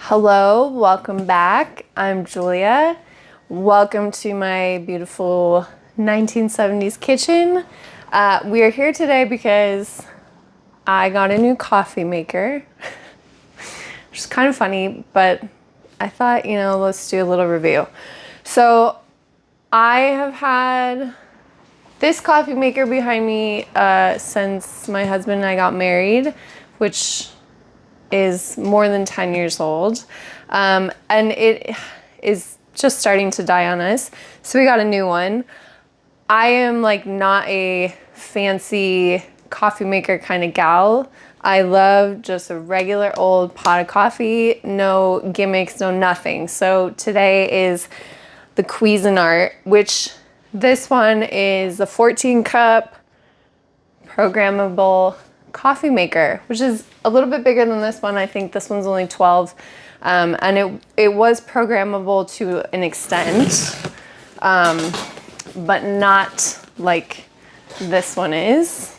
Hello, welcome back. I'm Julia. Welcome to my beautiful 1970s kitchen. We are here today because I got a new coffee maker, which is kind of funny, but I thought, let's do a little review. So I have had this coffee maker behind me since my husband and I got married, which is more than 10 years old. And it is just starting to die on us. So we got a new one. I am like not a fancy coffee maker kind of gal. I love just a regular old pot of coffee, no gimmicks, no nothing. So today is the Cuisinart, which this one is a 14 cup programmable coffee maker, which is a little bit bigger than this one. I think this one's only 12. And it was programmable to an extent, but not like this one is.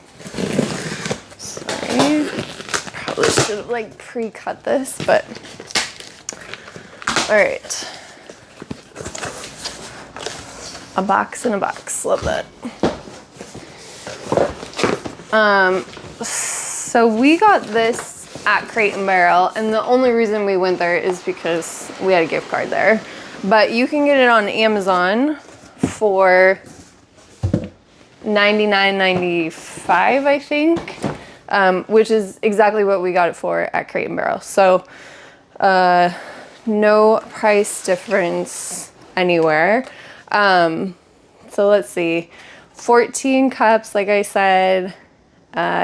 Sorry, probably should have like pre-cut this, but all right. A box in a box, love that. So we got this at Crate and Barrel, and the only reason we went there is because we had a gift card there. But you can get it on Amazon for $99.95, I think, which is exactly what we got it for at Crate and Barrel. So no price difference anywhere. So let's see, 14 cups, like I said.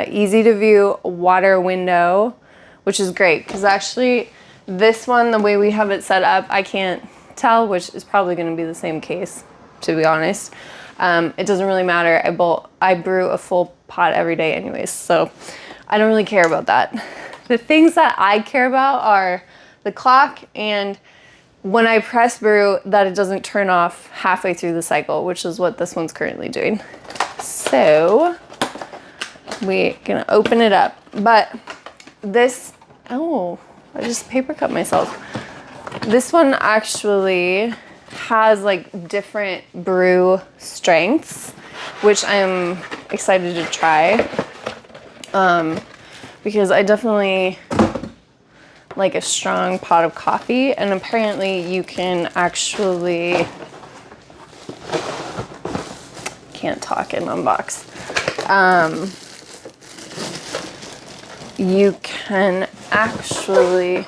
Easy to view water window, which is great because actually this one, the way we have it set up, I can't tell, which is probably going to be the same case, to be honest. It doesn't really matter. I brew a full pot every day anyways, so I don't really care about that. The things that I care about are the clock and when I press brew that it doesn't turn off halfway through the cycle, which is what this one's currently doing. So we're gonna open it up, but this, I just paper cut myself. This one actually has like different brew strengths, which I'm excited to try, because I definitely like a strong pot of coffee, and apparently you can actually, can't talk and unbox. You can actually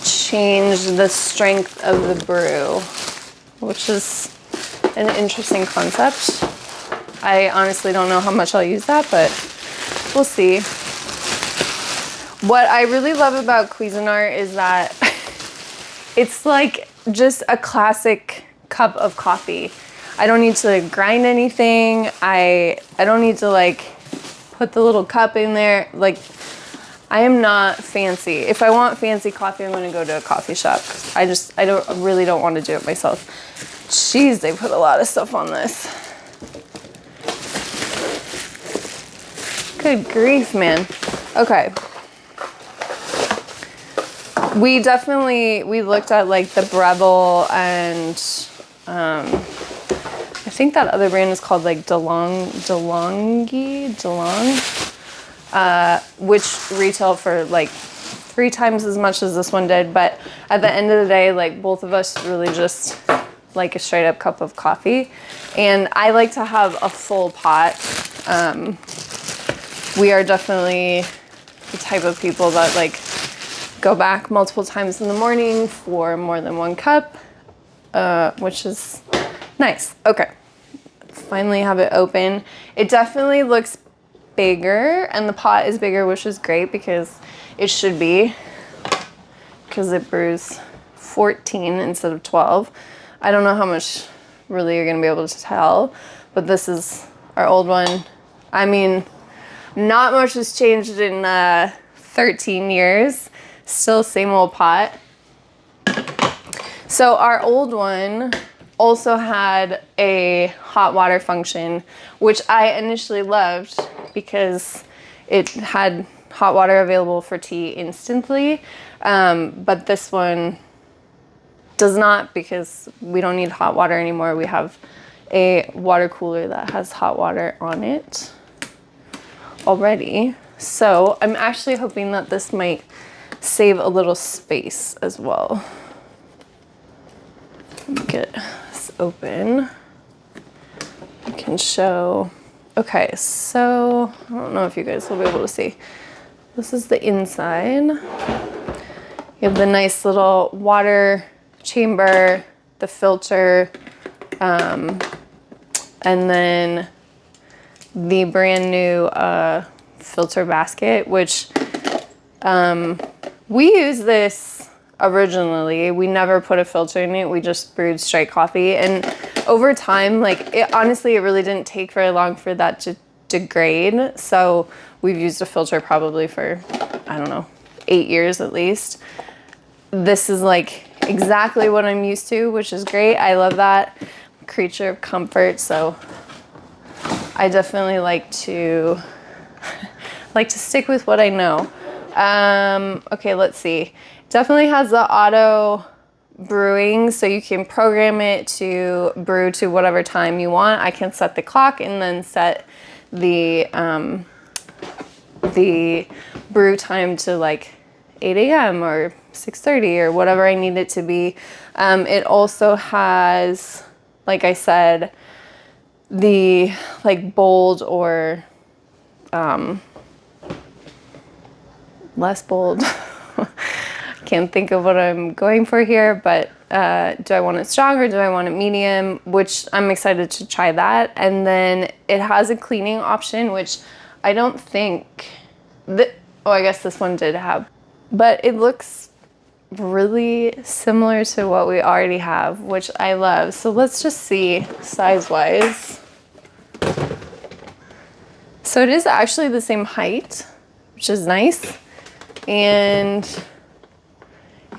change the strength of the brew, which is an interesting concept. I honestly don't know how much I'll use that, but we'll see. What I really love about Cuisinart is that it's like just a classic cup of coffee. I don't need to grind anything. I don't need to like put the little cup in there. Like, I am not fancy. If I want fancy coffee, I'm gonna go to a coffee shop. I really don't want to do it myself. Jeez, they put a lot of stuff on this. Good grief, man. Okay. We looked at like the Breville and I think that other brand is called like DeLong, which retail for like 3 times as much as this one did. But at the end of the day, like both of us really just like a straight up cup of coffee. And I like to have a full pot. We are definitely the type of people that like go back multiple times in the morning for more than 1 cup, which is nice. Okay, finally have it open. It definitely looks bigger, and the pot is bigger, which is great because it should be, because it brews 14 instead of 12. I don't know how much really you're gonna be able to tell, but this is our old one. I mean, not much has changed in 13 years. Still same old pot. So our old one also had a hot water function, which I initially loved because it had hot water available for tea instantly. But this one does not, because we don't need hot water anymore. We have a water cooler that has hot water on it already. So I'm actually hoping that this might save a little space as well. Let me get this open. I can show. Okay, so I don't know if you guys will be able to see. This is the inside. You have the nice little water chamber, the filter, and then the brand new filter basket, which we use this originally. We never put a filter in it. We just brewed straight coffee. And over time, like honestly, it really didn't take very long for that to degrade. So we've used a filter probably for, I don't know, 8 years at least. This is like exactly what I'm used to, which is great. I love that. Creature of comfort. So I definitely like to stick with what I know. Okay, let's see. Definitely has the auto brewing, so you can program it to brew to whatever time you want. I can set the clock and then set the brew time to like 8 a.m. or 6:30 or whatever I need it to be. It also has, like I said, the like bold or less bold. Can't think of what I'm going for here, but do I want it strong or do I want it medium? Which I'm excited to try that. And then it has a cleaning option, which I don't think that, oh, I guess this one did have, but it looks really similar to what we already have, which I love. So let's just see size-wise. So it is actually the same height, which is nice. And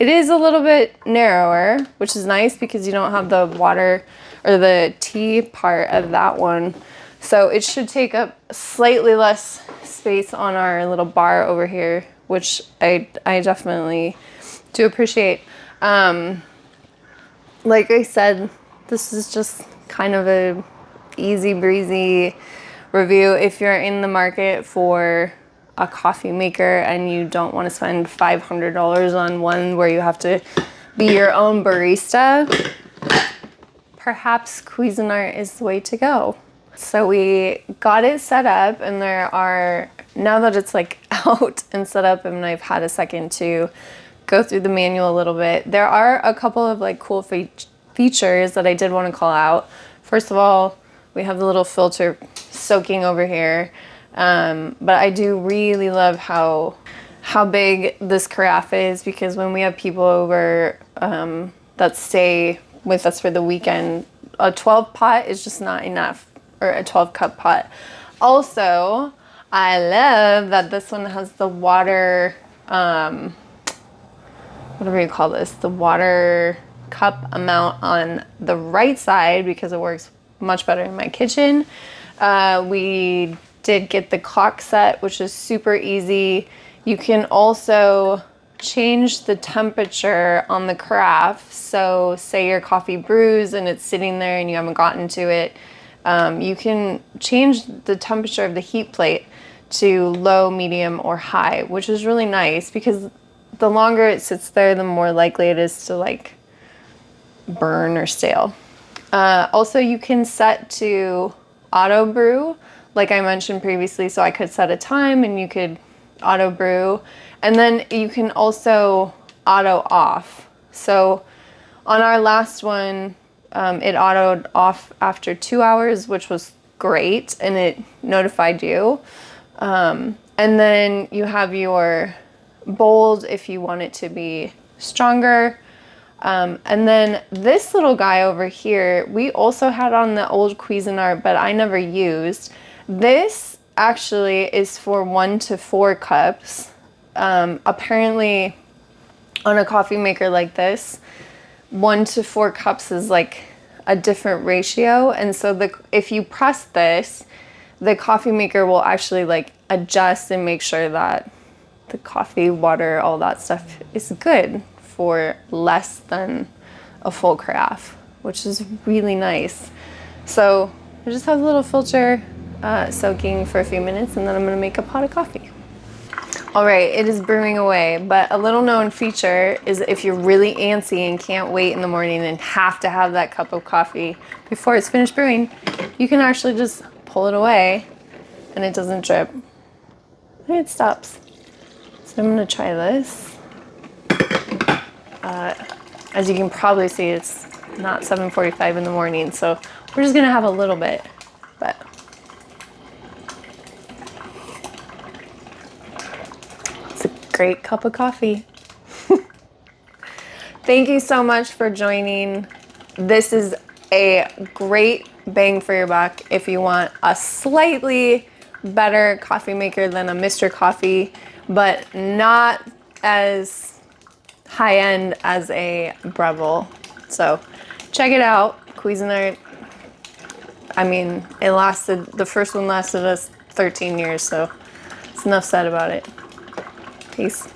it is a little bit narrower, which is nice because you don't have the water or the tea part of that one. So it should take up slightly less space on our little bar over here, which I definitely do appreciate. Like I said, this is just kind of a easy breezy review. If you're in the market for a coffee maker and you don't want to spend $500 on one where you have to be your own barista, perhaps Cuisinart is the way to go. So we got it set up, and there are, now that it's like out and set up and I've had a second to go through the manual a little bit, there are a couple of like cool features that I did want to call out. First of all, we have the little filter soaking over here. But I do really love how big this carafe is, because when we have people over that stay with us for the weekend, a 12 pot is just not enough, or a 12 cup pot. Also, I love that this one has the water, whatever you call this, the water cup amount on the right side, because it works much better in my kitchen. We did get the clock set, which is super easy. You can also change the temperature on the carafe. So say your coffee brews and it's sitting there and you haven't gotten to it, you can change the temperature of the heat plate to low, medium, or high, which is really nice, because the longer it sits there, the more likely it is to like burn or stale. Also, you can set to auto brew, like I mentioned previously, so I could set a time and you could auto brew, and then you can also auto off. So on our last one, it autoed off after 2 hours, which was great, and it notified you. And then you have your bold if you want it to be stronger. And then this little guy over here, we also had on the old Cuisinart, but I never used. This actually is for 1 to 4 cups. Apparently on a coffee maker like this, 1 to 4 cups is like a different ratio. And so if you press this, the Coffeemaker will actually like adjust and make sure that the coffee, water, all that stuff is good for less than a full carafe, which is really nice. So it just has a little filter soaking for a few minutes, and then I'm gonna make a pot of coffee. All right, it is brewing away, but a little known feature is if you're really antsy and can't wait in the morning and have to have that cup of coffee before it's finished brewing, you can actually just pull it away and it doesn't drip. And it stops. So I'm gonna try this. As you can probably see, it's not 7:45 in the morning, so we're just gonna have a little bit, but it's a great cup of coffee. Thank you so much for joining. This is a great bang for your buck if you want a slightly better coffee maker than a Mr. Coffee, but not as high-end as a Breville. So check it out, Cuisinart. I mean, the first one lasted us 13 years, so it's enough said about it. Peace.